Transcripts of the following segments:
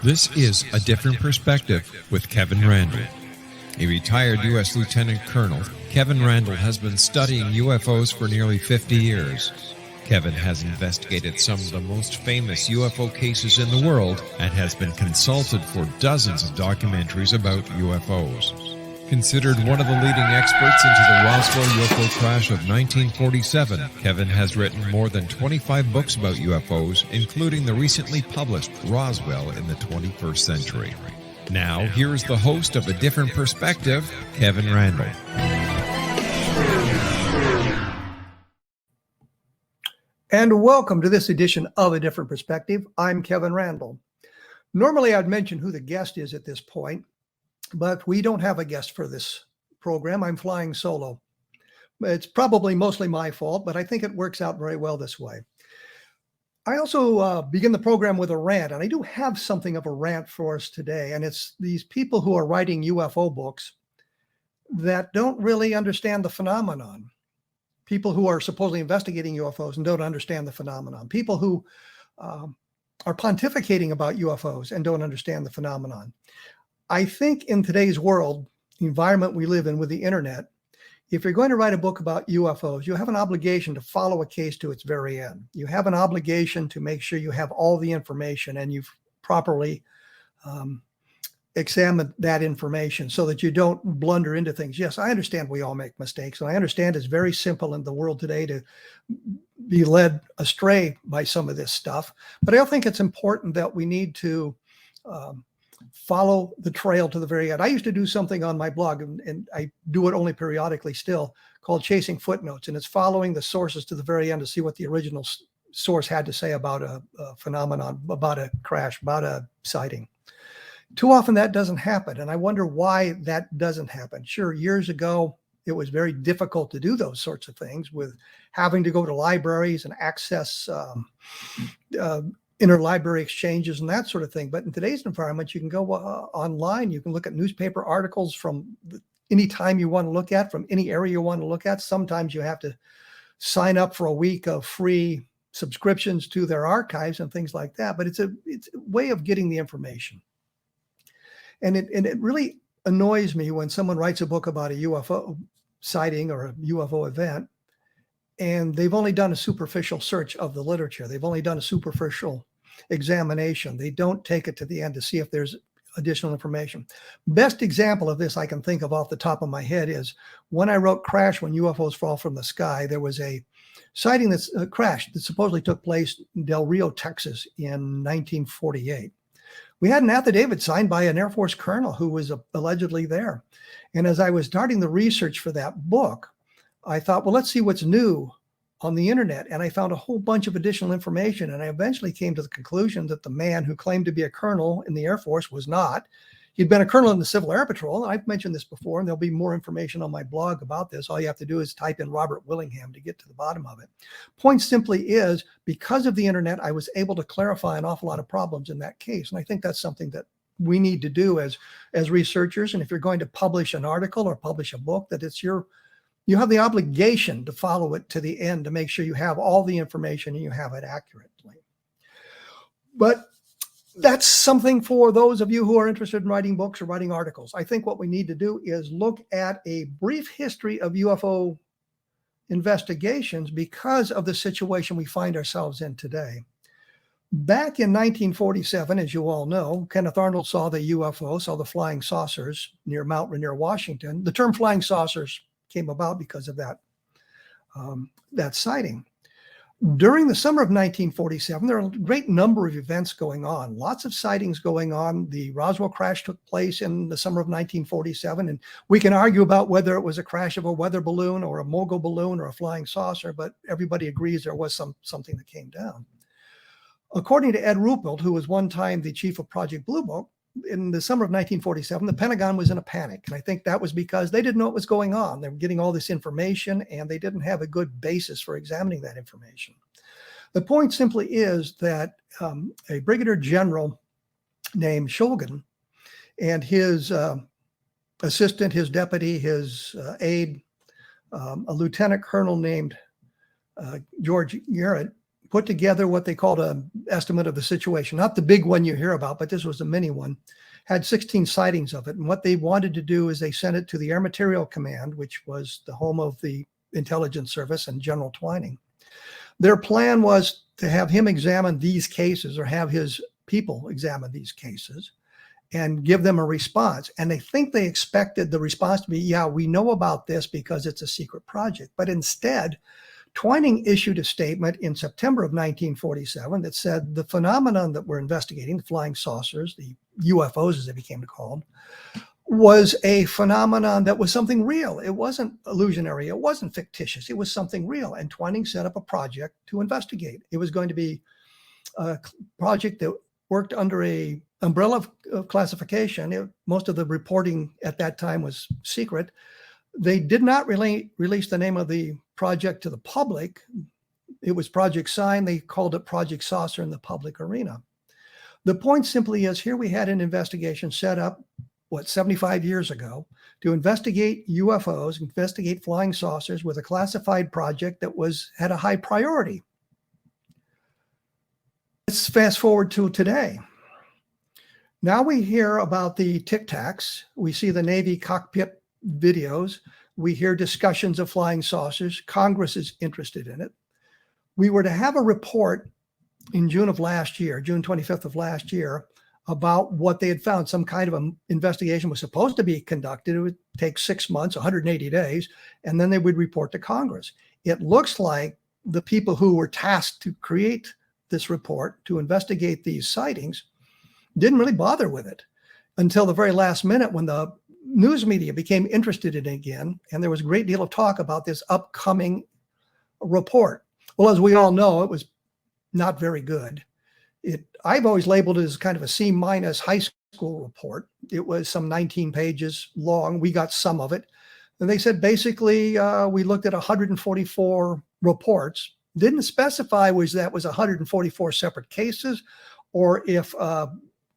This is A Different Perspective with Kevin Randle. A retired U.S. Lieutenant Colonel, Kevin Randle has been studying UFOs for nearly 50 years. Kevin has investigated some of the most famous UFO cases in the world and has been consulted for dozens of documentaries about UFOs. Considered one of the leading experts into the Roswell UFO crash of 1947, Kevin has written more than 25 books about UFOs, including the recently published Roswell in the 21st Century. Now, here's the host of A Different Perspective, Kevin Randle. And welcome to this edition of A Different Perspective. I'm Kevin Randle. Normally, I'd mention who the guest is at this point, but we don't have a guest for this program. I'm flying solo. It's probably mostly my fault, but I think it works out very well this way. I also begin the program with a rant, and I do have something of a rant for us today, and it's these people who are writing UFO books that don't really understand the phenomenon. People who are supposedly investigating UFOs and don't understand the phenomenon. People who are pontificating about UFOs and don't understand the phenomenon. I think in today's world, the environment we live in with the internet, if you're going to write a book about UFOs, you have an obligation to follow a case to its very end. You have an obligation to make sure you have all the information and you've properly examined that information so that you don't blunder into things. Yes, I understand we all make mistakes, and I understand it's very simple in the world today to be led astray by some of this stuff. But I don't think it's important that we need to follow the trail to the very end. I used to do something on my blog, and I do it only periodically still, called Chasing Footnotes, and it's following the sources to the very end to see what the original source had to say about a phenomenon, about a crash, about a sighting. Too often that doesn't happen, and I wonder why that doesn't happen. Sure, years ago, it was very difficult to do those sorts of things with having to go to libraries and access interlibrary exchanges and that sort of thing. But in today's environment, you can go online. You can look at newspaper articles from any time you want to look at, from any area you want to look at. Sometimes you have to sign up for a week of free subscriptions to their archives and things like that. But it's a way of getting the information. And it really annoys me when someone writes a book about a UFO sighting or a UFO event, and they've only done a superficial search of the literature. They've only done a superficial examination. They don't take it to the end to see if there's additional information. Best example of this I can think of off the top of my head is when I wrote Crash When UFOs Fall from the Sky, there was a sighting that's a crash that supposedly took place in Del Rio, Texas in 1948. We had an affidavit signed by an Air Force colonel who was allegedly there. And as I was starting the research for that book, I thought, well, let's see what's new on the internet. And I found a whole bunch of additional information. And I eventually came to the conclusion that the man who claimed to be a colonel in the Air Force was not. He'd been a colonel in the Civil Air Patrol. I've mentioned this before, and there'll be more information on my blog about this. All you have to do is type in Robert Willingham to get to the bottom of it. Point simply is, because of the internet, I was able to clarify an awful lot of problems in that case. And I think that's something that we need to do as researchers. And if you're going to publish an article or publish a book, that it's you have the obligation to follow it to the end to make sure you have all the information and you have it accurately. But that's something for those of you who are interested in writing books or writing articles. I think what we need to do is look at a brief history of UFO investigations because of the situation we find ourselves in today. Back in 1947, as you all know, Kenneth Arnold saw the UFO, saw the flying saucers near Mount Rainier, Washington. The term flying saucers came about because of that sighting. During the summer of 1947, there are a great number of events going on, lots of sightings going on. The Roswell crash took place in the summer of 1947, and we can argue about whether it was a crash of a weather balloon or a mogul balloon or a flying saucer, but everybody agrees there was something that came down. According to Ed Ruppelt, who was one time the chief of Project Blue Book, in the summer of 1947, the Pentagon was in a panic. And I think that was because they didn't know what was going on. They were getting all this information and they didn't have a good basis for examining that information. The point simply is that a brigadier general named Shulgin and his assistant, his deputy, his aide, a lieutenant colonel named George Garrett, put together what they called an estimate of the situation, not the big one you hear about, but this was a mini one, had 16 sightings of it. And what they wanted to do is they sent it to the Air Material Command, which was the home of the intelligence service and General Twining. Their plan was to have him examine these cases, or have his people examine these cases and give them a response. And they think they expected the response to be, yeah, we know about this because it's a secret project. But instead, Twining issued a statement in September of 1947 that said the phenomenon that we're investigating, the flying saucers, the UFOs as they became called, was a phenomenon that was something real. It wasn't illusionary. It wasn't fictitious. It was something real. And Twining set up a project to investigate. It was going to be a project that worked under a umbrella of classification. Most of the reporting at that time was secret. They did not release the name of the project to the public. It was Project Sign. They called it Project Saucer in the public arena. The point simply is, here we had an investigation set up, 75 years ago, to investigate UFOs, investigate flying saucers with a classified project that had a high priority. Let's fast forward to today. Now we hear about the Tic Tacs. We see the Navy cockpit videos. We hear discussions of flying saucers. Congress is interested in it. We were to have a report in June of last year, June 25th of last year, about what they had found. Some kind of an investigation was supposed to be conducted. It would take 6 months, 180 days, and then they would report to Congress. It looks like the people who were tasked to create this report, to investigate these sightings, didn't really bother with it until the very last minute, when the news media became interested in it again, and there was a great deal of talk about this upcoming report. Well, as we all know, it was not very good. I've always labeled it as kind of a C- high school report. It was some 19 pages long. We got some of it. And they said, basically, we looked at 144 reports. Didn't specify that was 144 separate cases, or if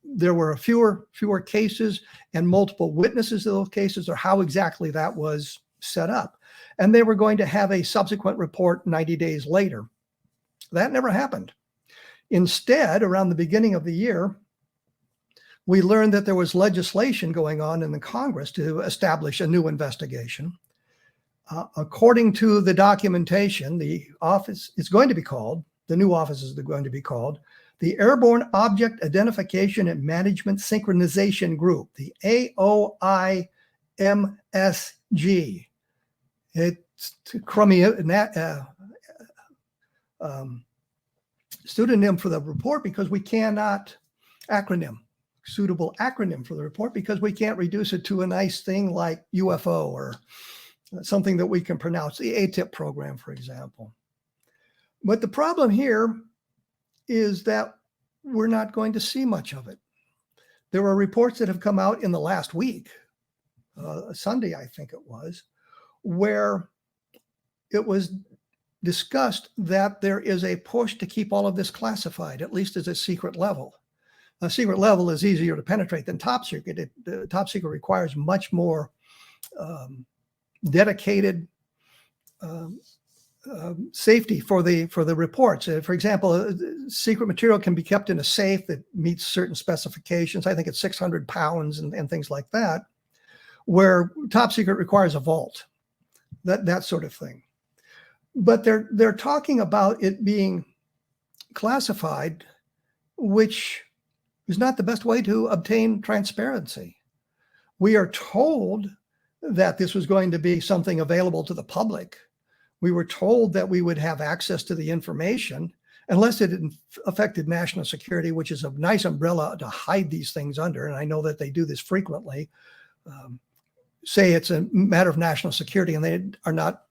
there were fewer cases and multiple witnesses to those cases, or how exactly that was set up. And they were going to have a subsequent report 90 days later. That never happened. Instead, around the beginning of the year, we learned that there was legislation going on in the Congress to establish a new investigation. According to the documentation, the office is going to be called, the new office is going to be called, the Airborne Object Identification and Management Synchronization Group, the AOIMSG. It's crummy pseudonym for the report, because we cannot suitable acronym for the report, because we can't reduce it to a nice thing like UFO or something that we can pronounce, the ATIP program, for example. But the problem here is that we're not going to see much of it. There are reports that have come out in the last week, Sunday, I think it was, where it was discussed that there is a push to keep all of this classified, at least as a secret level. A secret level is easier to penetrate than top secret. Top secret requires much more dedicated safety for the reports. For example, secret material can be kept in a safe that meets certain specifications. I think it's 600 pounds and things like that, where top secret requires a vault, that sort of thing. But they're talking about it being classified, which is not the best way to obtain transparency. We are told that this was going to be something available to the public. We were told that we would have access to the information unless it affected national security, which is a nice umbrella to hide these things under. And I know that they do this frequently. Say it's a matter of national security and they are not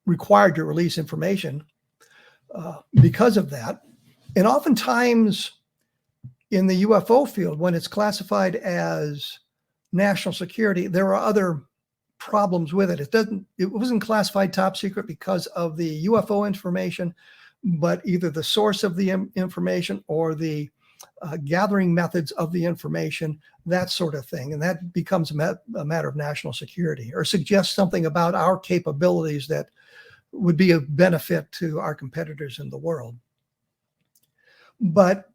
required to release information because of that. And oftentimes in the UFO field, when it's classified as national security, there are other problems with it. It wasn't classified top secret because of the UFO information, but either the source of the information or the gathering methods of the information, that sort of thing. And that becomes a matter of national security, or suggests something about our capabilities that would be of benefit to our competitors in the world. But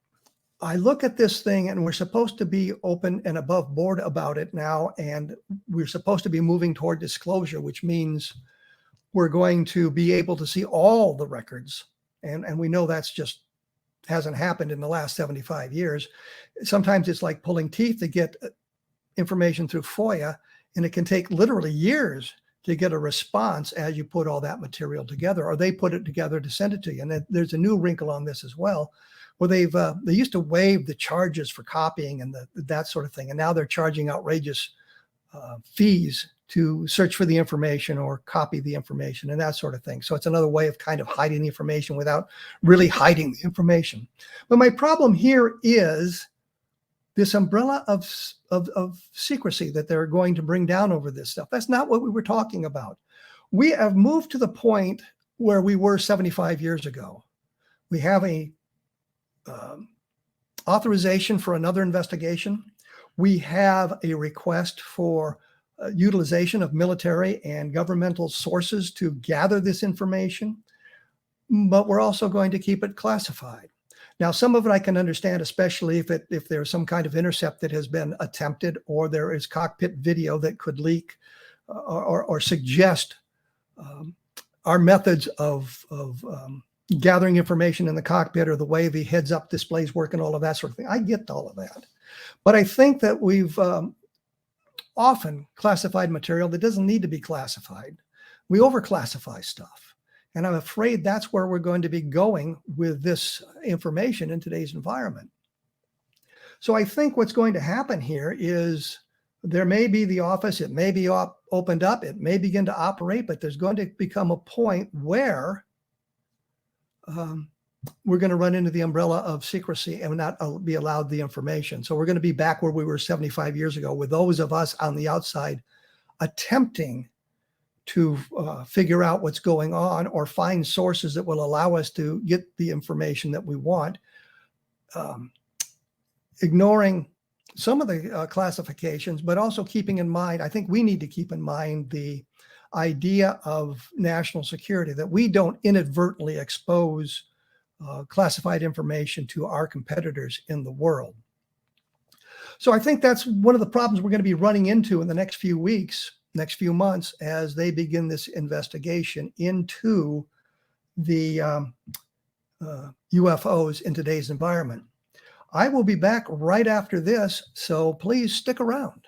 I look at this thing, and we're supposed to be open and above board about it now. And we're supposed to be moving toward disclosure, which means we're going to be able to see all the records. And we know that's just hasn't happened in the last 75 years. Sometimes it's like pulling teeth to get information through FOIA, and it can take literally years to get a response as you put all that material together, or they put it together to send it to you. And there's a new wrinkle on this as well, where they used to waive the charges for copying and that sort of thing, and now they're charging outrageous fees to search for the information or copy the information and that sort of thing. So it's another way of kind of hiding the information without really hiding the information. But my problem here is this umbrella of secrecy that they're going to bring down over this stuff. That's not what we were talking about. We have moved to the point where we were 75 years ago. We have a authorization for another investigation. We have a request for utilization of military and governmental sources to gather this information, but we're also going to keep it classified. Now, some of it I can understand, especially if there's some kind of intercept that has been attempted, or there is cockpit video that could leak or suggest our methods of gathering information in the cockpit, or the way the heads-up displays work and all of that sort of thing. I get all of that. But I think that we've often classified material that doesn't need to be classified. We overclassify stuff. And I'm afraid that's where we're going to be going with this information in today's environment. So I think what's going to happen here is there may be the office, it may be opened up, it may begin to operate, but there's going to become a point where we're going to run into the umbrella of secrecy and not be allowed the information. So we're going to be back where we were 75 years ago, with those of us on the outside attempting to figure out what's going on, or find sources that will allow us to get the information that we want, ignoring some of the classifications, but also keeping in mind, I think we need to keep in mind the idea of national security, that we don't inadvertently expose classified information to our competitors in the world. So I think that's one of the problems we're going to be running into in the next few weeks, next few months, as they begin this investigation into the UFOs in today's environment. I will be back right after this, so please stick around.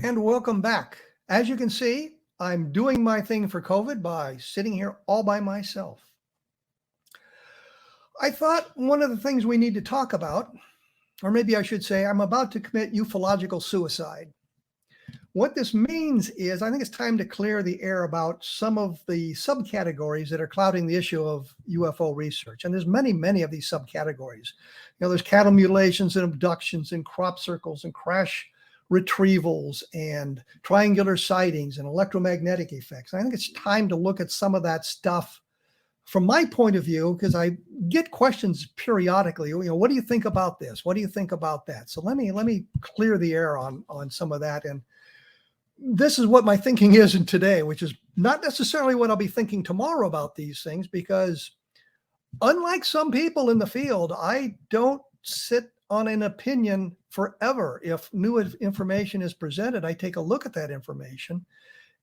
And welcome back. As you can see, I'm doing my thing for COVID by sitting here all by myself. I thought one of the things we need to talk about, or maybe I should say, I'm about to commit ufological suicide. What this means is I think it's time to clear the air about some of the subcategories that are clouding the issue of UFO research. And there's many, many of these subcategories. You know, there's cattle mutilations and abductions and crop circles and crash retrievals and triangular sightings and electromagnetic effects. I think it's time to look at some of that stuff from my point of view, because I get questions periodically. You know, what do you think about this? What do you think about that? So let me clear the air on some of that. And this is what my thinking is in today, which is not necessarily what I'll be thinking tomorrow about these things, because unlike some people in the field, I don't sit on an opinion forever. If new information is presented, I take a look at that information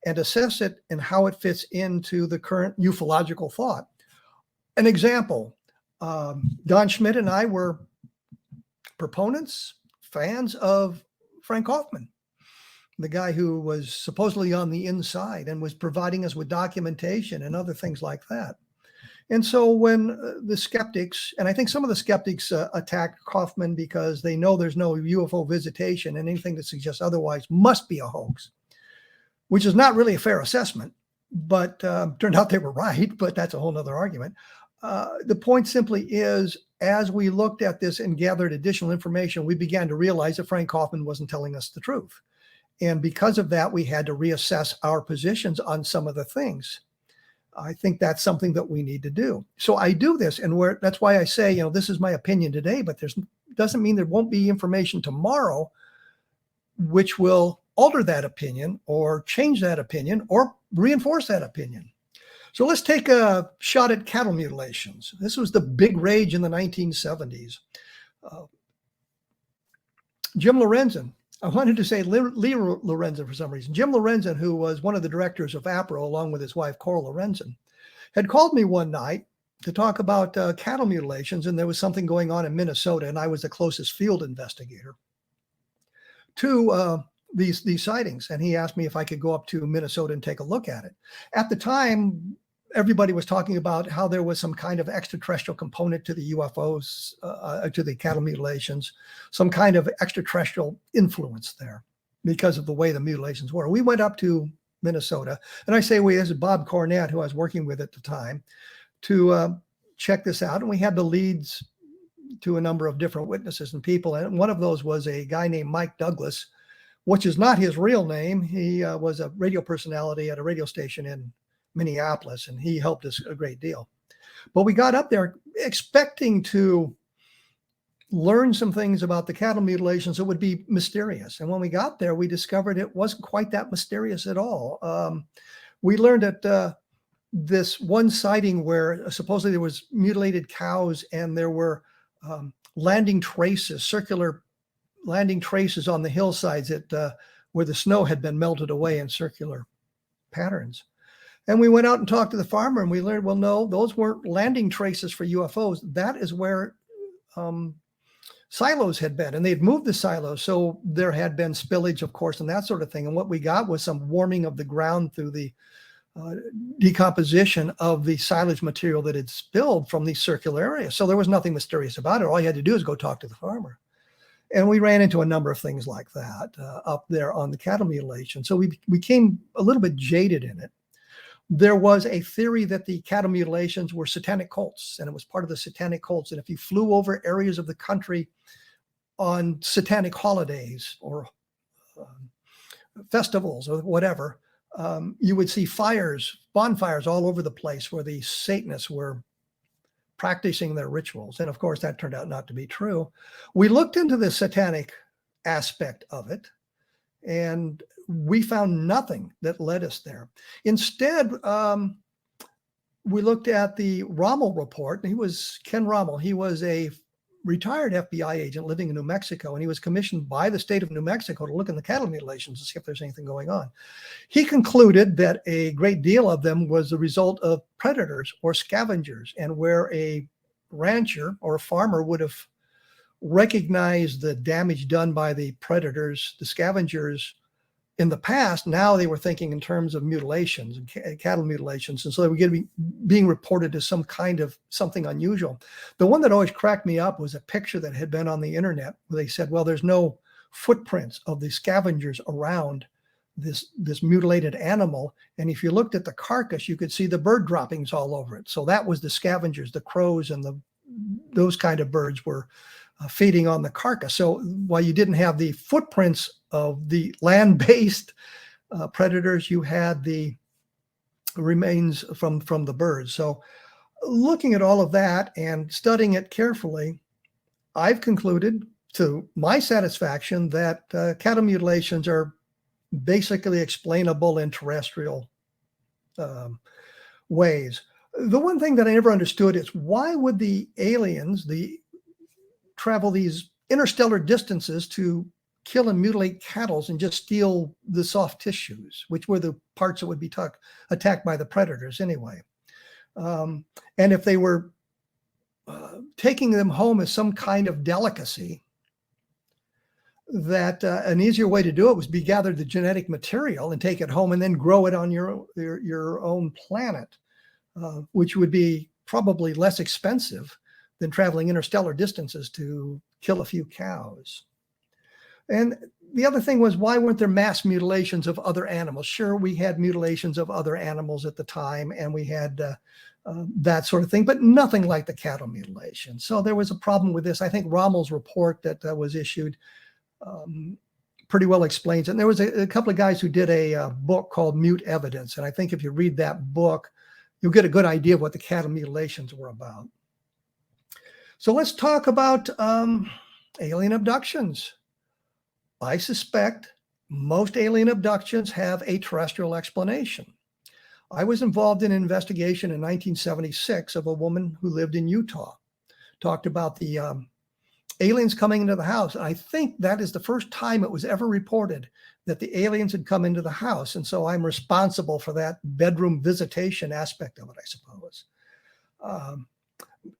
and assess it and how it fits into the current ufological thought. An example, Don Schmidt and I were proponents, fans of Frank Hoffman, the guy who was supposedly on the inside and was providing us with documentation and other things like that. And so when the skeptics, and I think some of the skeptics attack Hoffman because they know there's no UFO visitation, and anything that suggests otherwise must be a hoax, which is not really a fair assessment, but turned out they were right, but that's a whole nother argument. The point simply is, as we looked at this and gathered additional information, we began to realize that Frank Hoffman wasn't telling us the truth. And because of that, we had to reassess our positions on some of the things. I think that's something that we need to do. So I do this, and that's why I say, this is my opinion today, but doesn't mean there won't be information tomorrow which will alter that opinion or change that opinion or reinforce that opinion. So let's take a shot at cattle mutilations. This was the big rage in the 1970s. Jim Lorenzen, I wanted to say Lee Lorenzen for some reason. Jim Lorenzen, who was one of the directors of APRO, along with his wife, Coral Lorenzen, had called me one night to talk about cattle mutilations, and there was something going on in Minnesota, and I was the closest field investigator to these sightings. And he asked me if I could go up to Minnesota and take a look at it. At the time, everybody was talking about how there was some kind of extraterrestrial component to the UFOs, to the cattle mutilations, some kind of extraterrestrial influence there because of the way the mutilations were. We went up to Minnesota, and I say this is Bob Cornett, who I was working with at the time, to check this out. And we had the leads to a number of different witnesses and people. And one of those was a guy named Mike Douglas, which is not his real name. He was a radio personality at a radio station in Minneapolis, and he helped us a great deal. But we got up there expecting to learn some things about the cattle mutilations that would be mysterious. And when we got there, we discovered it wasn't quite that mysterious at all. We learned that this one sighting where supposedly there was mutilated cows and there were landing traces, circular landing traces on the hillsides where the snow had been melted away in circular patterns. And we went out and talked to the farmer, and we learned, well, no, those weren't landing traces for UFOs. That is where silos had been, and they'd moved the silos. So there had been spillage, of course, and that sort of thing. And what we got was some warming of the ground through the decomposition of the silage material that had spilled from these circular areas. So there was nothing mysterious about it. All you had to do is go talk to the farmer. And we ran into a number of things like that up there on the cattle mutilation. So we became a little bit jaded in it. There was a theory that the cattle mutilations were satanic cults, and it was part of the satanic cults. And if you flew over areas of the country on satanic holidays or festivals or whatever, you would see bonfires all over the place where the Satanists were practicing their rituals. And of course, that turned out not to be true. We looked into the satanic aspect of it, and we found nothing that led us there. Instead, we looked at the Rommel report. He was Ken Rommel. He was a retired FBI agent living in New Mexico, and he was commissioned by the state of New Mexico to look in the cattle mutilations to see if there's anything going on. He concluded that a great deal of them was the result of predators or scavengers, and where a rancher or a farmer would have recognized the damage done by the predators, the scavengers, in the past, now they were thinking in terms of mutilations and cattle mutilations. And so they were being reported as some kind of something unusual. The one that always cracked me up was a picture that had been on the internet where they said, well, there's no footprints of the scavengers around this mutilated animal. And if you looked at the carcass, you could see the bird droppings all over it. So that was the scavengers, the crows and those kind of birds were feeding on the carcass. So while you didn't have the footprints of the land-based predators, you had the remains from the birds. So looking at all of that and studying it carefully, I've concluded to my satisfaction that cattle mutilations are basically explainable in terrestrial ways. The one thing that I never understood is why would the aliens travel these interstellar distances to kill and mutilate cattle and just steal the soft tissues, which were the parts that would be attacked by the predators anyway. And if they were taking them home as some kind of delicacy, that an easier way to do it was be gather the genetic material and take it home and then grow it on your own planet, which would be probably less expensive than traveling interstellar distances to kill a few cows. And the other thing was, why weren't there mass mutilations of other animals? Sure, we had mutilations of other animals at the time, and we had that sort of thing, but nothing like the cattle mutilation. So there was a problem with this. I think Rommel's report that was issued pretty well explains it. And there was a couple of guys who did a book called Mute Evidence. And I think if you read that book, you'll get a good idea of what the cattle mutilations were about. So let's talk about alien abductions. I suspect most alien abductions have a terrestrial explanation. I was involved in an investigation in 1976 of a woman who lived in Utah. Talked about the aliens coming into the house. I think that is the first time it was ever reported that the aliens had come into the house. And so I'm responsible for that bedroom visitation aspect of it, I suppose.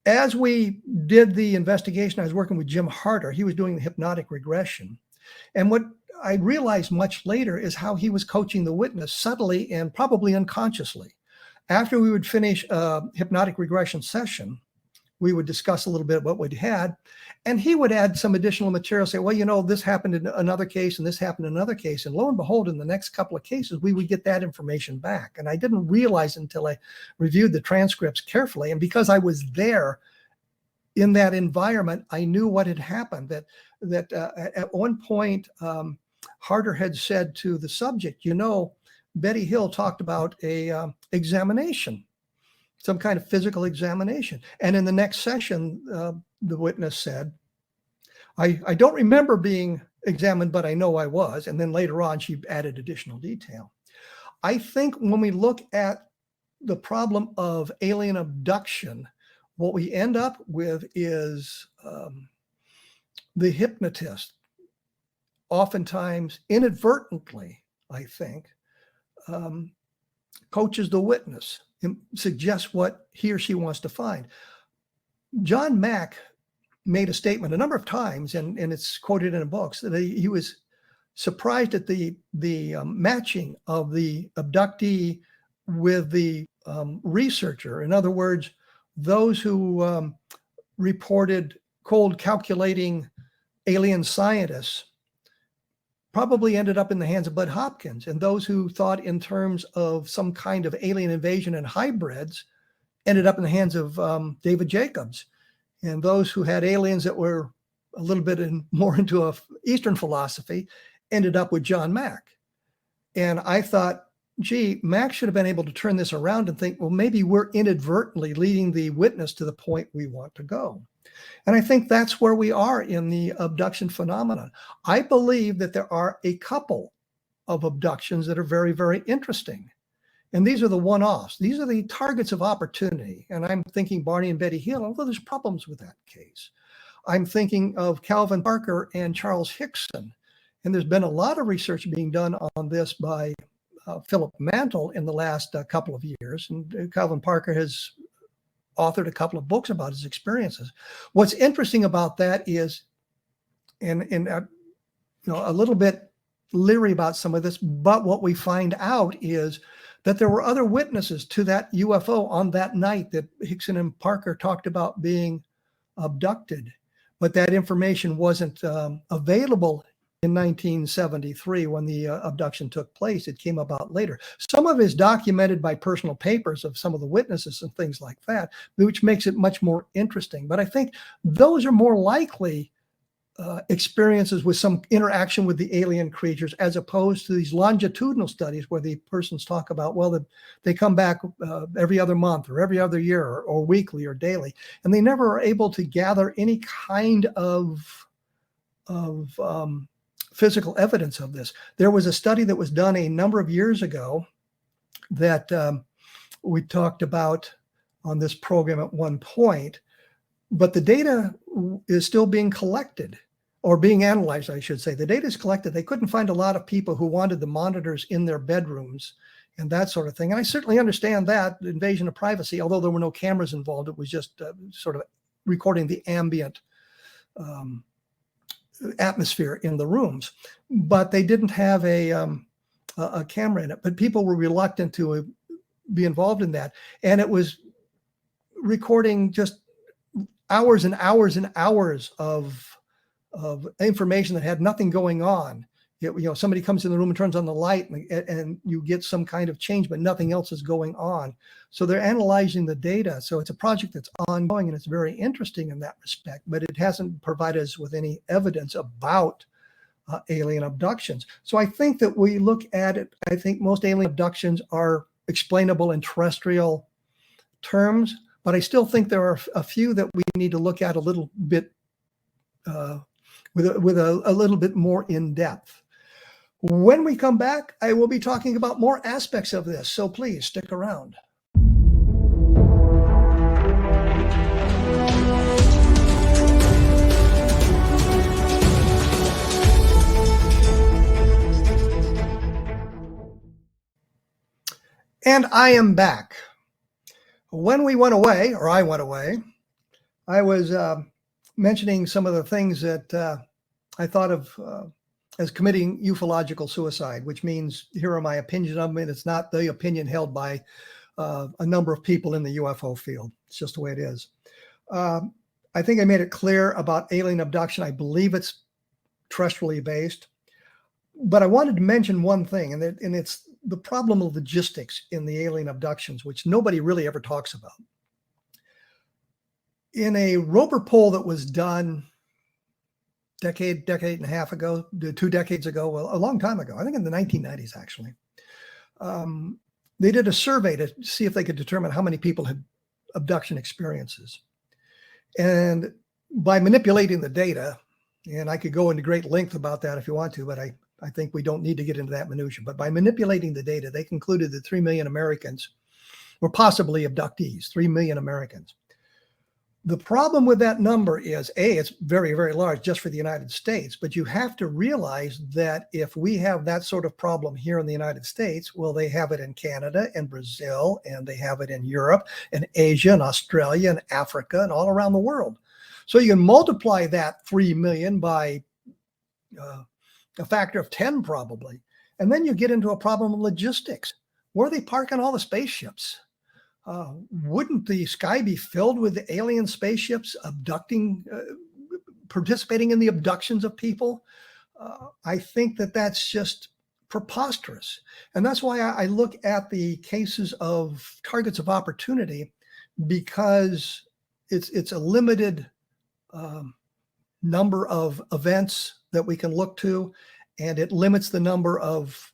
As we did the investigation, I was working with Jim Harder. He was doing the hypnotic regression. And what I realized much later is how he was coaching the witness subtly and probably unconsciously. After we would finish a hypnotic regression session, we would discuss a little bit what we'd had, and he would add some additional material, say, well, you know, this happened in another case and this happened in another case. And lo and behold, in the next couple of cases, we would get that information back. And I didn't realize until I reviewed the transcripts carefully. And because I was there in that environment, I knew what had happened, that at one point, Harder had said to the subject, you know, Betty Hill talked about a examination, some kind of physical examination. And in the next session, the witness said, I don't remember being examined, but I know I was. And then later on, she added additional detail. I think when we look at the problem of alien abduction, what we end up with is the hypnotist, oftentimes inadvertently, I think, coaches the witness and suggests what he or she wants to find. John Mack made a statement a number of times, and it's quoted in books, that he was surprised at the matching of the abductee with the researcher. In other words, those who reported cold calculating alien scientists probably ended up in the hands of Bud Hopkins, and those who thought in terms of some kind of alien invasion and hybrids ended up in the hands of David Jacobs, and those who had aliens that were a little bit more into a Eastern philosophy ended up with John Mack. And I thought, gee, Mack should have been able to turn this around and think, well, maybe we're inadvertently leading the witness to the point we want to go. And I think that's where we are in the abduction phenomenon. I believe that there are a couple of abductions that are very, very interesting. And these are the one-offs. These are the targets of opportunity. And I'm thinking Barney and Betty Hill, although there's problems with that case. I'm thinking of Calvin Parker and Charles Hickson. And there's been a lot of research being done on this by Philip Mantle in the last couple of years. And Calvin Parker has authored a couple of books about his experiences. What's interesting about that is, and a little bit leery about some of this, but what we find out is that there were other witnesses to that UFO on that night that Hickson and Parker talked about being abducted, but that information wasn't available in 1973 when the abduction took place. It came about later. Some of it is documented by personal papers of some of the witnesses and things like that, which makes it much more interesting. But I think those are more likely experiences with some interaction with the alien creatures, as opposed to these longitudinal studies where the persons talk about, well, they come back every other month or every other year or weekly or daily, and they never are able to gather any kind of physical evidence of this. There was a study that was done a number of years ago that we talked about on this program at one point, but the data is still being collected, or being analyzed, I should say. The data is collected. They couldn't find a lot of people who wanted the monitors in their bedrooms and that sort of thing. And I certainly understand that, invasion of privacy, although there were no cameras involved. It was just sort of recording the ambient atmosphere in the rooms, but they didn't have a camera in it. But people were reluctant to be involved in that, and it was recording just hours and hours and hours of information that had nothing going on. Somebody comes in the room and turns on the light, and you get some kind of change, but nothing else is going on. So they're analyzing the data. So it's a project that's ongoing, and it's very interesting in that respect, but it hasn't provided us with any evidence about alien abductions. So I think that we look at it, I think most alien abductions are explainable in terrestrial terms, but I still think there are a few that we need to look at a little bit with a little bit more in depth. When we come back, I will be talking about more aspects of this, so please stick around. And I am back. When we went away, or I went away, I was mentioning some of the things that I thought of as committing ufological suicide, which means here are my opinions of it. It's not the opinion held by a number of people in the UFO field. It's just the way it is. I think I made it clear about alien abduction. I believe it's terrestrially based. But I wanted to mention one thing, and it's the problem of logistics in the alien abductions, which nobody really ever talks about. In a Roper poll that was done decade and a half ago, 2 decades ago, well, a long time ago, I think in the 1990s, actually, they did a survey to see if they could determine how many people had abduction experiences. And by manipulating the data, and I could go into great length about that if you want to, but I think we don't need to get into that minutia. But by manipulating the data, they concluded that 3 million Americans were possibly abductees, 3 million Americans. The problem with that number is, A, it's very, very large just for the United States, but you have to realize that if we have that sort of problem here in the United States, well, they have it in Canada and Brazil, and they have it in Europe and Asia and Australia and Africa and all around the world. So you can multiply that 3 million by a factor of 10 probably, and then you get into a problem of logistics. Where are they parking all the spaceships? Wouldn't the sky be filled with the alien spaceships participating in the abductions of people? I think that that's just preposterous. And that's why I look at the cases of targets of opportunity, because it's a limited number of events that we can look to, and it limits the number of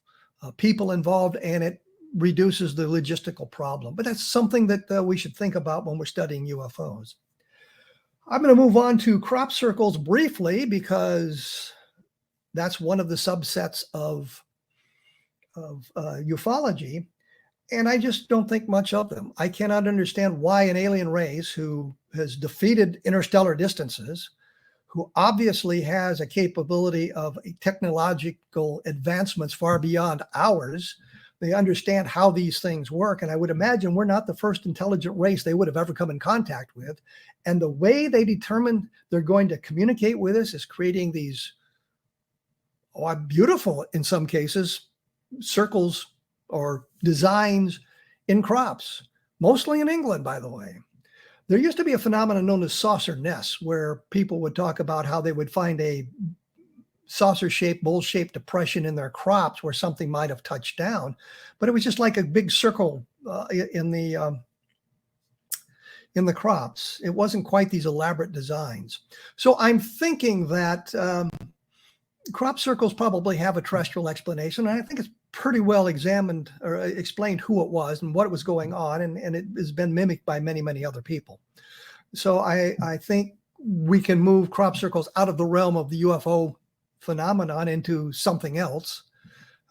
people involved, and it reduces the logistical problem. But that's something that we should think about when we're studying UFOs. I'm going to move on to crop circles briefly, because that's one of the subsets of ufology, and I just don't think much of them. I cannot understand why an alien race who has defeated interstellar distances, who obviously has a capability of technological advancements far beyond ours, they understand how these things work. And I would imagine we're not the first intelligent race they would have ever come in contact with. And the way they determine they're going to communicate with us is creating these beautiful, in some cases, circles or designs in crops, mostly in England, by the way. There used to be a phenomenon known as saucer nests, where people would talk about how they would find a saucer-shaped, bowl-shaped depression in their crops where something might have touched down, but it was just like a big circle in the crops. It wasn't quite these elaborate designs. So I'm thinking that crop circles probably have a terrestrial explanation, and I think it's pretty well examined or explained who it was and what was going on, and it has been mimicked by many, many other people. So I think we can move crop circles out of the realm of the UFO phenomenon into something else.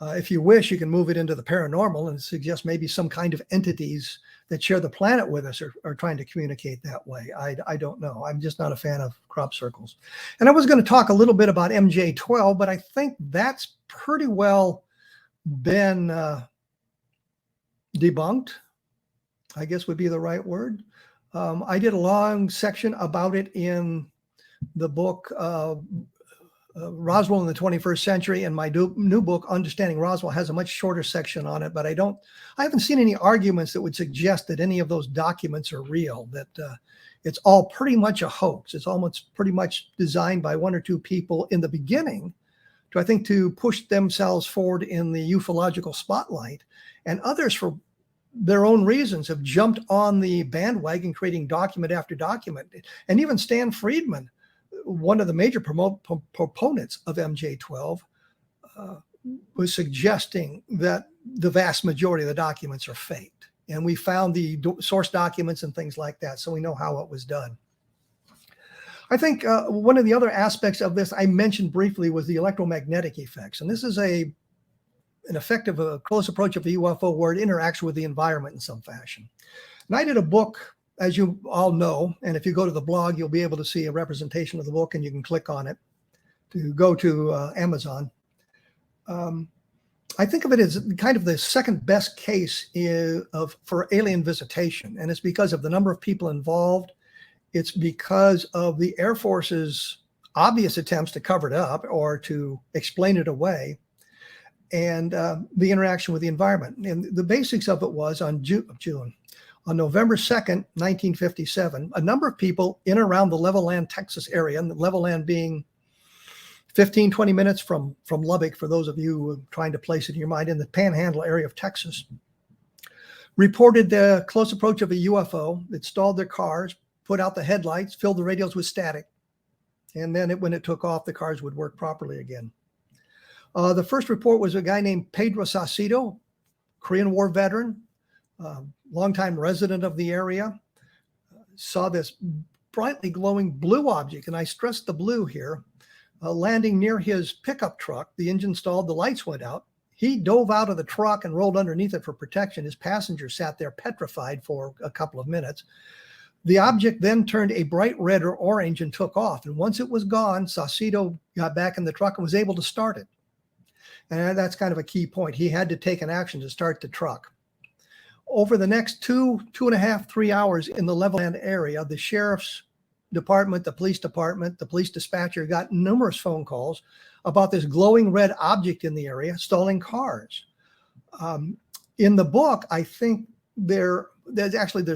If you wish, you can move it into the paranormal and suggest maybe some kind of entities that share the planet with us are trying to communicate that way. I don't know. I'm just not a fan of crop circles. And I was going to talk a little bit about MJ12, but I think that's pretty well been debunked, I guess would be the right word. I did a long section about it in the book Roswell in the 21st Century, and my new book, Understanding Roswell, has a much shorter section on it, but I haven't seen any arguments that would suggest that any of those documents are real, that it's all pretty much a hoax. It's almost pretty much designed by one or two people in the beginning to push themselves forward in the ufological spotlight, and others for their own reasons have jumped on the bandwagon, creating document after document. And even Stan Friedman, one of the major proponents of MJ12, was suggesting that the vast majority of the documents are faked. And we found the source documents and things like that, so we know how it was done. I think one of the other aspects of this I mentioned briefly was the electromagnetic effects. And this is an effect of a close approach of a UFO where it interacts with the environment in some fashion. And I did a book, as you all know, and if you go to the blog, you'll be able to see a representation of the book, and you can click on it to go to Amazon. I think of it as kind of the second best case for alien visitation, and it's because of the number of people involved. It's because of the Air Force's obvious attempts to cover it up or to explain it away, and the interaction with the environment. And the basics of it was on November 2nd, 1957, a number of people in and around the Levelland, Texas area, and the Levelland being 15, 20 minutes from Lubbock, for those of you trying to place it in your mind, in the Panhandle area of Texas, reported the close approach of a UFO that stalled their cars, put out the headlights, filled the radios with static, and then when it took off, the cars would work properly again. The first report was a guy named Pedro Saucedo, Korean War veteran, longtime resident of the area, saw this brightly glowing blue object, and I stress the blue here, landing near his pickup truck. The engine stalled, the lights went out. He dove out of the truck and rolled underneath it for protection. His passenger sat there petrified for a couple of minutes. The object then turned a bright red or orange and took off. And once it was gone, Saucedo got back in the truck and was able to start it. And that's kind of a key point. He had to take an action to start the truck. Over the next 2.5, 3 hours in the Levelland area, the sheriff's department, the police dispatcher got numerous phone calls about this glowing red object in the area stalling cars. In the book, I think there's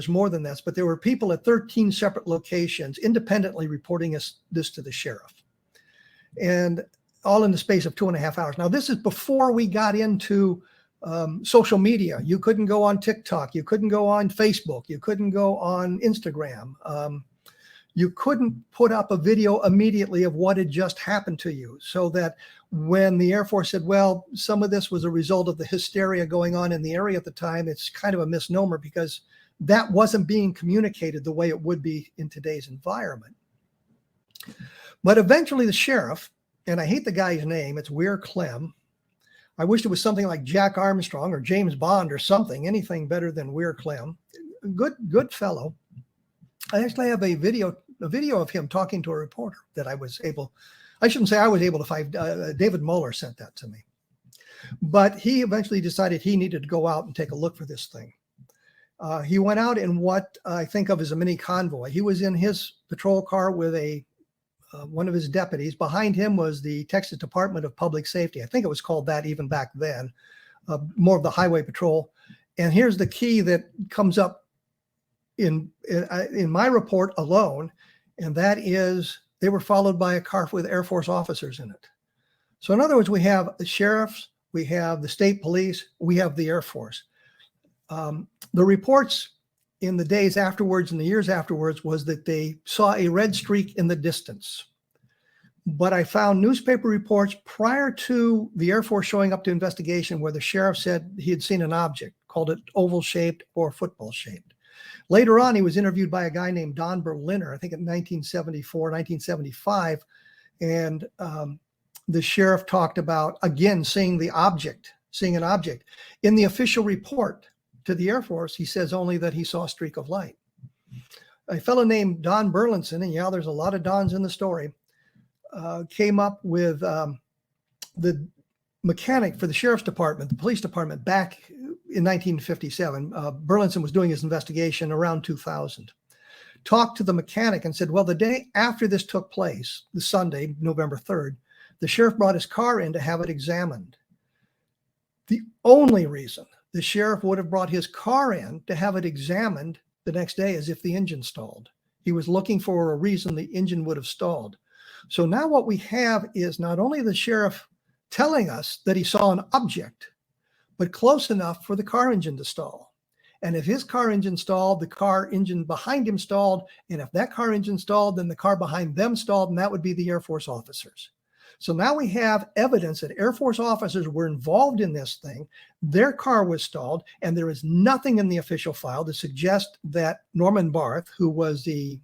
more than this, but there were people at 13 separate locations independently reporting this to the sheriff, and all in the space of 2.5 hours. Now, this is before we got into social media. You couldn't go on TikTok. You couldn't go on Facebook. You couldn't go on Instagram. You couldn't put up a video immediately of what had just happened to you, so that when the Air Force said, well, some of this was a result of the hysteria going on in the area at the time, it's kind of a misnomer, because that wasn't being communicated the way it would be in today's environment. But eventually the sheriff, and I hate the guy's name, it's Weir Clem. I wish it was something like Jack Armstrong or James Bond or something, anything better than Weir Clem. Good fellow. I actually have a video of him talking to a reporter that I shouldn't say I was able to find. David Muller sent that to me. But he eventually decided he needed to go out and take a look for this thing. He went out in what I think of as a mini convoy. He was in his patrol car with one of his deputies. Behind him was the Texas Department of Public Safety. I think it was called that even back then, more of the highway patrol. And here's the key that comes up in my report alone, and that is they were followed by a car with Air Force officers in it. So in other words, we have the sheriffs, we have the state police, we have the Air Force. The reports in the days afterwards and the years afterwards was that they saw a red streak in the distance. But I found newspaper reports prior to the Air Force showing up to investigation where the sheriff said he had seen an object, called it oval-shaped or football-shaped. Later on, he was interviewed by a guy named Don Berliner, I think in 1974, 1975. And the sheriff talked about, again, seeing an object. In the official report to the Air Force, he says only that he saw a streak of light. A fellow named Don Burlinson, and yeah, there's a lot of Dons in the story, came up with the mechanic for the sheriff's department, the police department, back in 1957. Burlinson was doing his investigation around 2000. Talked to the mechanic and said, well, the day after this took place, the Sunday, November 3rd, the sheriff brought his car in to have it examined. The only reason the sheriff would have brought his car in to have it examined the next day is if the engine stalled. He was looking for a reason the engine would have stalled. So now what we have is not only the sheriff telling us that he saw an object, but close enough for the car engine to stall. And if his car engine stalled, the car engine behind him stalled. And if that car engine stalled, then the car behind them stalled, and that would be the Air Force officers. So now we have evidence that Air Force officers were involved in this thing. Their car was stalled, and there is nothing in the official file to suggest that Norman Barth, who was the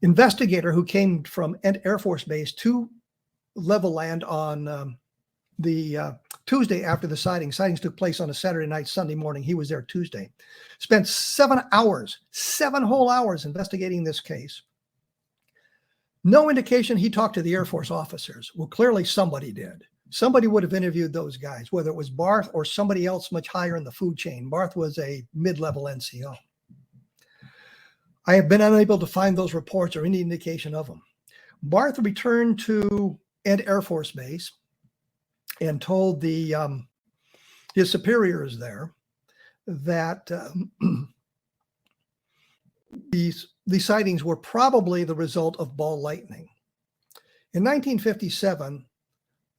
investigator who came from Air Force Base to level land on the Tuesday after the sightings took place on a Saturday night, Sunday morning. He was there Tuesday. Spent 7 whole hours investigating this case. No indication he talked to the Air Force officers. Well, clearly somebody did. Somebody would have interviewed those guys, whether it was Barth or somebody else much higher in the food chain. Barth was a mid-level NCO. I have been unable to find those reports or any indication of them. Barth returned to Air Force Base and told his superiors there that these sightings were probably the result of ball lightning. In 1957,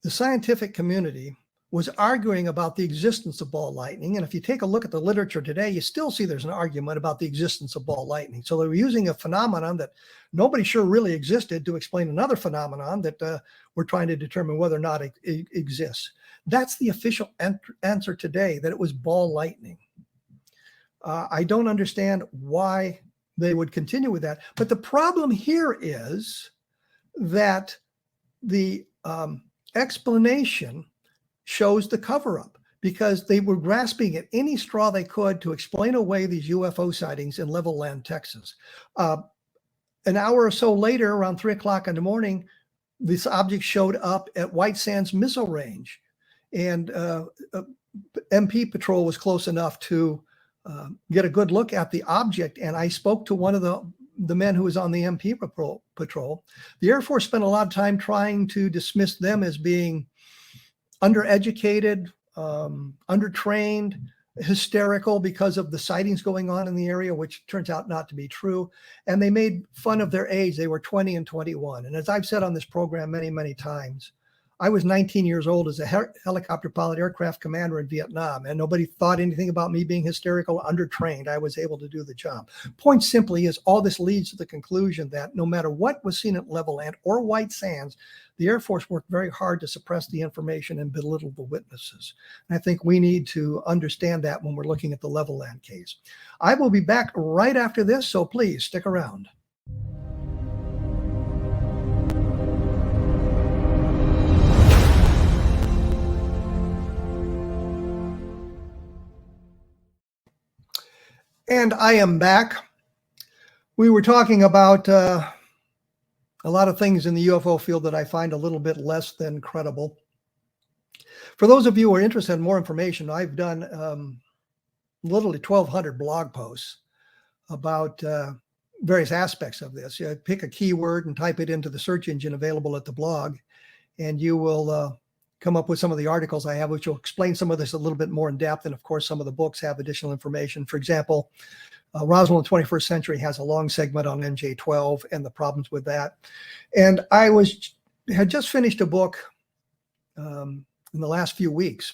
the scientific community was arguing about the existence of ball lightning. And if you take a look at the literature today, you still see there's an argument about the existence of ball lightning. So they were using a phenomenon that nobody sure really existed to explain another phenomenon that we're trying to determine whether or not it exists. That's the official answer today, that it was ball lightning. I don't understand why they would continue with that. But the problem here is that the explanation shows the cover-up, because they were grasping at any straw they could to explain away these UFO sightings in Level Land, Texas. An hour or so later, around 3 o'clock in the morning, this object showed up at White Sands Missile Range, and MP Patrol was close enough to get a good look at the object. And I spoke to one of the men who was on the MP Patrol. The Air Force spent a lot of time trying to dismiss them as being undereducated, undertrained, hysterical because of the sightings going on in the area, which turns out not to be true. And they made fun of their age. They were 20 and 21. And as I've said on this program many, many times, I was 19 years old as a helicopter pilot aircraft commander in Vietnam, and nobody thought anything about me being hysterical, undertrained. I was able to do the job. Point simply is, all this leads to the conclusion that no matter what was seen at Level Land or White Sands, the Air Force worked very hard to suppress the information and belittle the witnesses. And I think we need to understand that when we're looking at the Level Land case. I will be back right after this, so please stick around. And I am back. We were talking about a lot of things in the UFO field that I find a little bit less than credible. For those of you who are interested in more information, I've done literally 1,200 blog posts about various aspects of this. You pick a keyword and type it into the search engine available at the blog, and you will come up with some of the articles I have, which will explain some of this a little bit more in depth. And of course, some of the books have additional information. For example, Roswell in the 21st Century has a long segment on MJ12 and the problems with that. And I had just finished a book in the last few weeks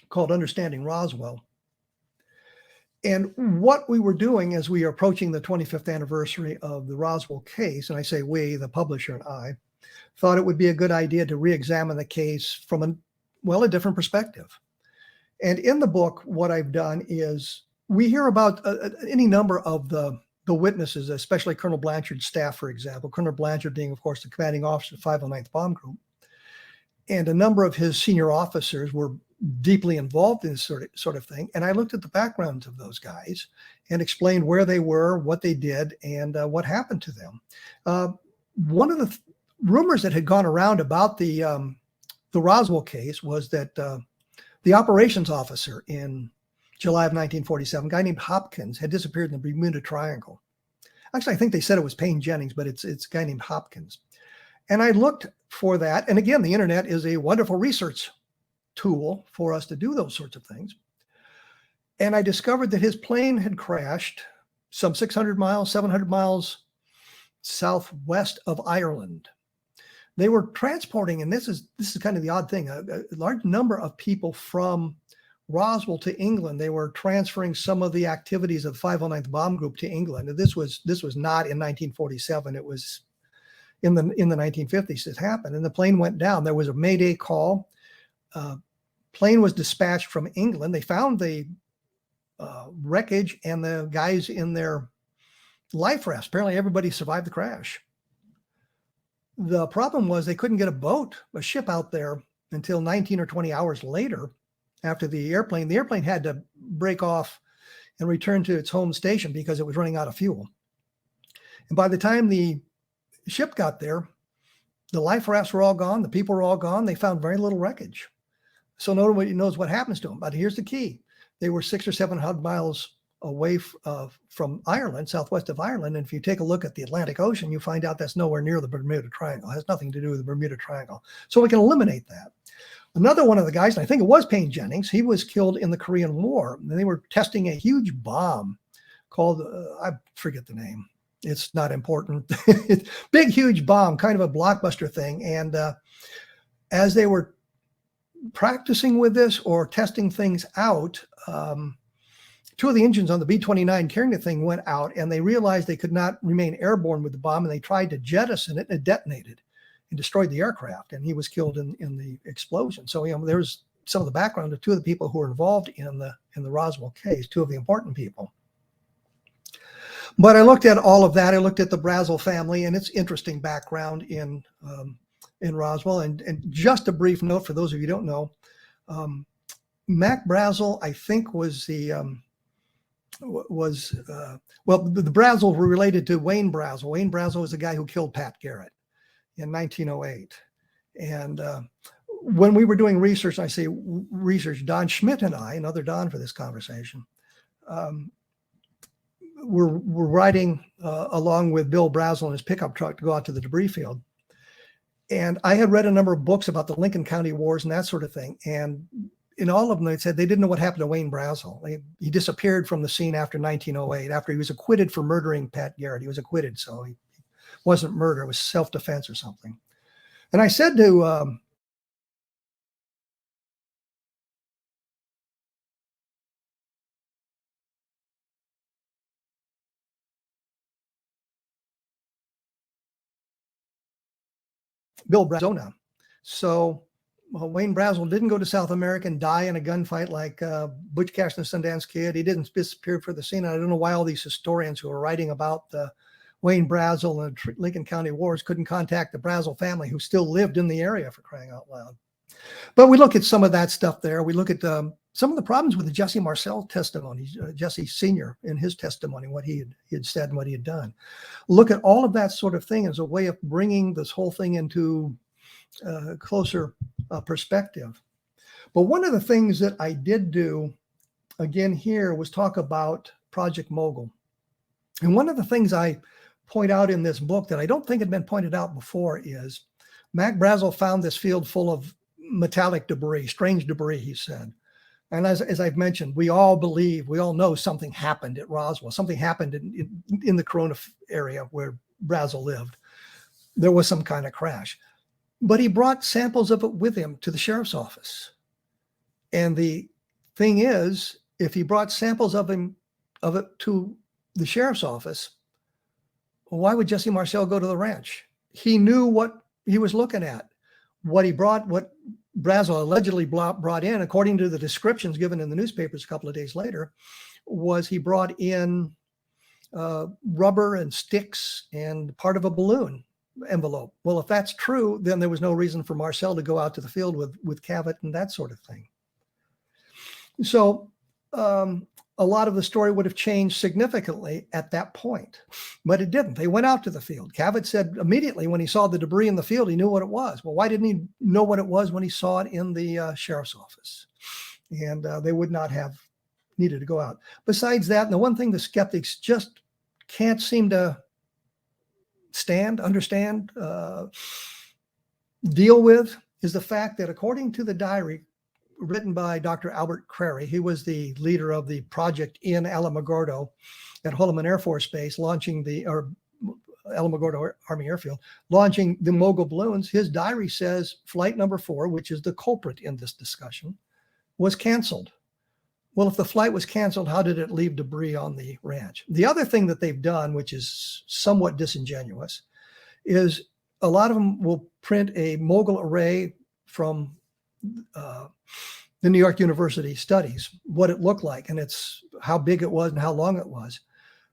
called Understanding Roswell. And what we were doing as we are approaching the 25th anniversary of the Roswell case, and I say we, the publisher and I, thought it would be a good idea to re-examine the case from a different perspective. And in the book, what I've done is, we hear about any number of the witnesses, especially Colonel Blanchard's staff, for example, Colonel Blanchard being, of course, the commanding officer of the 509th Bomb Group. And a number of his senior officers were deeply involved in this sort of thing. And I looked at the backgrounds of those guys and explained where they were, what they did, and what happened to them. One of the rumors that had gone around about the Roswell case was that the operations officer in July of 1947, a guy named Hopkins, had disappeared in the Bermuda Triangle. Actually, I think they said it was Payne Jennings, but it's a guy named Hopkins. And I looked for that. And again, the internet is a wonderful research tool for us to do those sorts of things. And I discovered that his plane had crashed some 600 miles, 700 miles southwest of Ireland. They were transporting, and this is kind of the odd thing, a large number of people from Roswell to England. They were transferring some of the activities of the 509th Bomb Group to England. And this was not in 1947. It was in the 1950s it happened, and the plane went down. There was a Mayday call. Plane was dispatched from England. They found the wreckage and the guys in their life rafts. Apparently everybody survived the crash. The problem was they couldn't get a ship out there until 19 or 20 hours later after the airplane had to break off and return to its home station because it was running out of fuel. And by the time the ship got there, the life rafts were all gone. The people were all gone. They found very little wreckage. So nobody knows what happens to them. But here's the key. They were 600 or 700 miles away from Ireland, southwest of Ireland. And if you take a look at the Atlantic Ocean, you find out that's nowhere near the Bermuda Triangle. It has nothing to do with the Bermuda Triangle. So we can eliminate that. Another one of the guys, and I think it was Payne Jennings, he was killed in the Korean War. And they were testing a huge bomb called, I forget the name. It's not important. Big, huge bomb, kind of a blockbuster thing. And as they were practicing with this or testing things out, two of the engines on the B-29 carrying the thing went out, and they realized they could not remain airborne with the bomb, and they tried to jettison it, and it detonated and destroyed the aircraft, and he was killed in the explosion. So there's some of the background of two of the people who were involved in the Roswell case, two of the important people. But I looked at all of that. I looked at the Brazel family and its interesting background in Roswell. And just a brief note for those of you who don't know, Mac Brazel, I think, was the Brazels were related to Wayne Brazel. Wayne Brazel was the guy who killed Pat Garrett in 1908. And when we were doing research, I say research, Don Schmidt and I, another Don for this conversation, we're riding along with Bill Brazel in his pickup truck to go out to the debris field. And I had read a number of books about the Lincoln County Wars and that sort of thing. And in all of them, they said they didn't know what happened to Wayne Brazel. He disappeared from the scene after 1908, after he was acquitted for murdering Pat Garrett. He was acquitted, so he wasn't murder. It was self-defense or something. And I said to Bill Brazel. So Wayne Brazel didn't go to South America and die in a gunfight like Butch Cassidy and the Sundance Kid. He didn't disappear for the scene. And I don't know why all these historians who are writing about the Wayne Brazel and the Lincoln County Wars couldn't contact the Brazel family who still lived in the area, for crying out loud. But we look at some of that stuff there. We look at some of the problems with the Jesse Marcel testimony, Jesse Sr. in his testimony, what he had said and what he had done. Look at all of that sort of thing as a way of bringing this whole thing into closer perspective. But one of the things that I did do again here was talk about Project Mogul. And one of the things I point out in this book that I don't think had been pointed out before is Mac Brazel found this field full of metallic debris, strange debris, he said. And as I've mentioned, we all know something happened at Roswell. Something happened in the Corona area where Brazel lived. There was some kind of crash. But he brought samples of it with him to the sheriff's office. And the thing is, if he brought samples of it to the sheriff's office, why would Jesse Marcel go to the ranch? He knew what he was looking at. What Brazel allegedly brought in, according to the descriptions given in the newspapers a couple of days later, was he brought in rubber and sticks and part of a balloon envelope. Well, if that's true, then there was no reason for Marcel to go out to the field with Cavett and that sort of thing. So a lot of the story would have changed significantly at that point, but it didn't. They went out to the field. Cavett said immediately when he saw the debris in the field, he knew what it was. Well, why didn't he know what it was when he saw it in the sheriff's office? And they would not have needed to go out. Besides that, and the one thing the skeptics just can't seem to understand, deal with is the fact that according to the diary written by Dr. Albert Crary, he was the leader of the project in Alamogordo at Holloman Air Force Base, Alamogordo Army Airfield, launching the Mogul balloons. His diary says flight number 4, which is the culprit in this discussion, was canceled. Well, if the flight was canceled, how did it leave debris on the ranch? The other thing that they've done, which is somewhat disingenuous, is a lot of them will print a mogul array from the New York University studies, what it looked like, and it's how big it was and how long it was.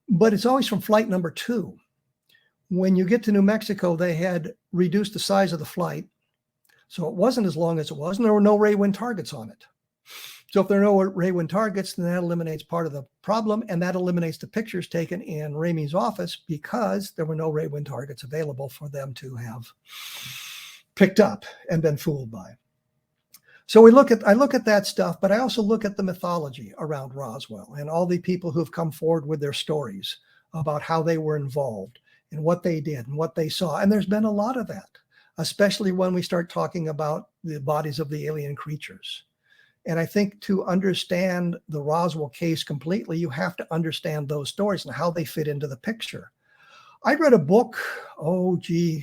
But it's always from flight number 2. When you get to New Mexico, they had reduced the size of the flight, so it wasn't as long as it was, and there were no ray wind targets on it. So if there are no ray wind targets, then that eliminates part of the problem, and that eliminates the pictures taken in Ramey's office because there were no ray wind targets available for them to have picked up and been fooled by. So I look at that stuff, but I also look at the mythology around Roswell and all the people who have come forward with their stories about how they were involved and what they did and what they saw. And there's been a lot of that, especially when we start talking about the bodies of the alien creatures. And I think to understand the Roswell case completely, you have to understand those stories and how they fit into the picture. I read a book, 2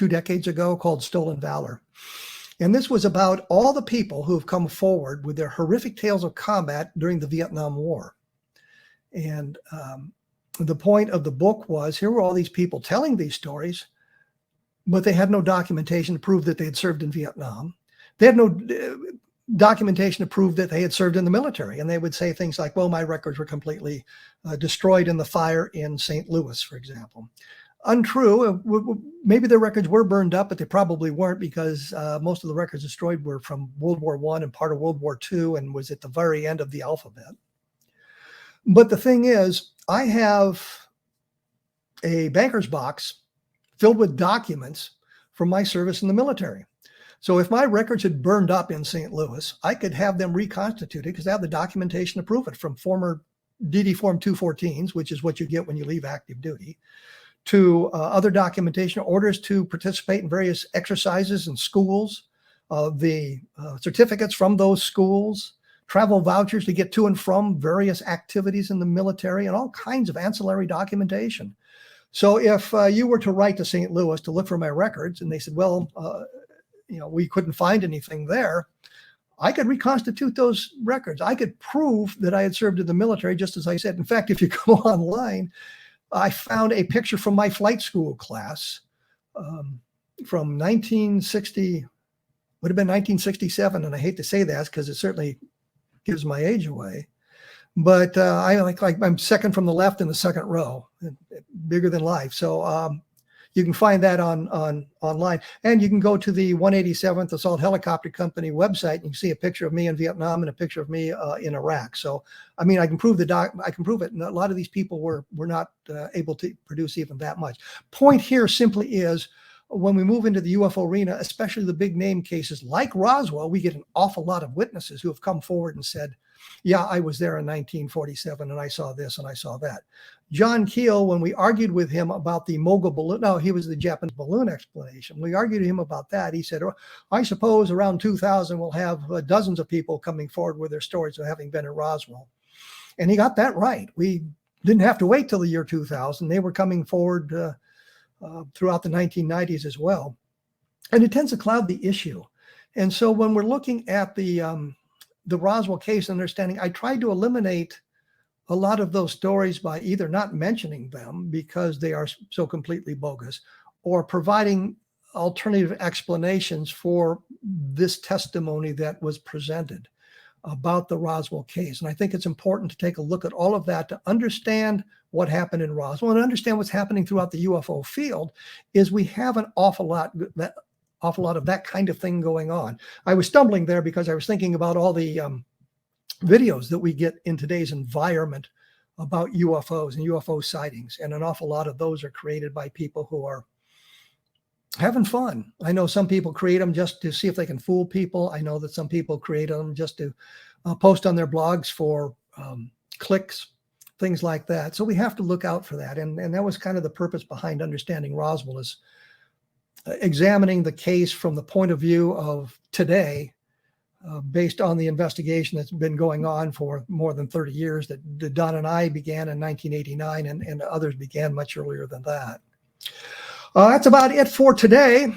decades ago called Stolen Valor. And this was about all the people who have come forward with their horrific tales of combat during the Vietnam War. And the point of the book was, here were all these people telling these stories, but they had no documentation to prove that they had served in Vietnam. They had no documentation to prove that they had served in the military. And they would say things like, well, my records were completely destroyed in the fire in St. Louis, for example. Untrue. Maybe their records were burned up, but they probably weren't, because most of the records destroyed were from World War I and part of World War II and was at the very end of the alphabet. But the thing is, I have a banker's box filled with documents from my service in the military. So if my records had burned up in St. Louis, I could have them reconstituted because I have the documentation to prove it, from former DD Form 214s, which is what you get when you leave active duty, to other documentation, orders to participate in various exercises in schools, the certificates from those schools, travel vouchers to get to and from various activities in the military, and all kinds of ancillary documentation. So if you were to write to St. Louis to look for my records, and they said, well, we couldn't find anything there, I could reconstitute those records. I could prove that I had served in the military, just as I said. In fact, if you go online, I found a picture from my flight school class from 1960, would have been 1967. And I hate to say that because it certainly gives my age away. But I'm second from the left in the second row, bigger than life. So you can find that online. And you can go to the 187th Assault Helicopter Company website, and you can see a picture of me in Vietnam and a picture of me in Iraq. So, I mean, I can prove I can prove it. And a lot of these people were not able to produce even that much. Point here simply is, when we move into the UFO arena, especially the big name cases like Roswell, we get an awful lot of witnesses who have come forward and said, yeah, I was there in 1947 and I saw this and I saw that. John Keel, when we argued with him about the mogul balloon, no, he was the Japanese balloon explanation. We argued with him about that. He said, I suppose around 2000 we'll have dozens of people coming forward with their stories of having been at Roswell. And he got that right. We didn't have to wait till the year 2000. They were coming forward throughout the 1990s as well. And it tends to cloud the issue. And so when we're looking at the Roswell case understanding, I tried to eliminate a lot of those stories by either not mentioning them because they are so completely bogus, or providing alternative explanations for this testimony that was presented about the Roswell case. And I think it's important to take a look at all of that to understand what happened in Roswell and understand what's happening throughout the UFO field. Is we have an awful lot of that kind of thing going on. I was stumbling there because I was thinking about all the videos that we get in today's environment about UFOs and UFO sightings. And an awful lot of those are created by people who are having fun. I know some people create them just to see if they can fool people. I know that some people create them just to post on their blogs for clicks, things like that. So we have to look out for that. And that was kind of the purpose behind understanding Roswell, is examining the case from the point of view of today, based on the investigation that's been going on for more than 30 years that Don and I began in 1989, and others began much earlier than that. That's about it for today.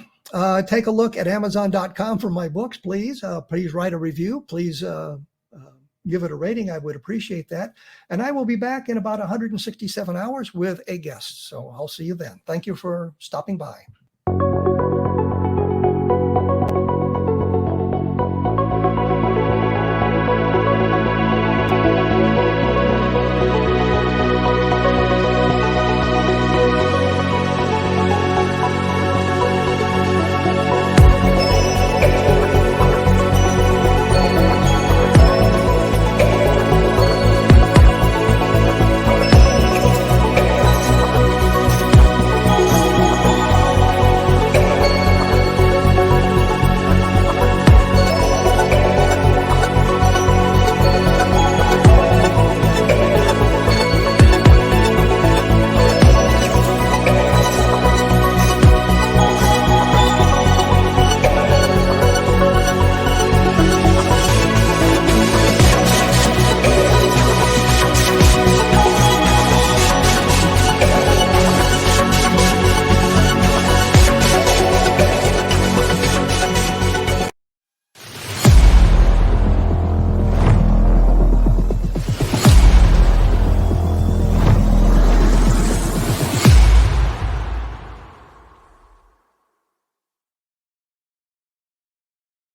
Take a look at Amazon.com for my books, please. Please write a review. Please give it a rating, I would appreciate that. And I will be back in about 167 hours with a guest. So I'll see you then. Thank you for stopping by.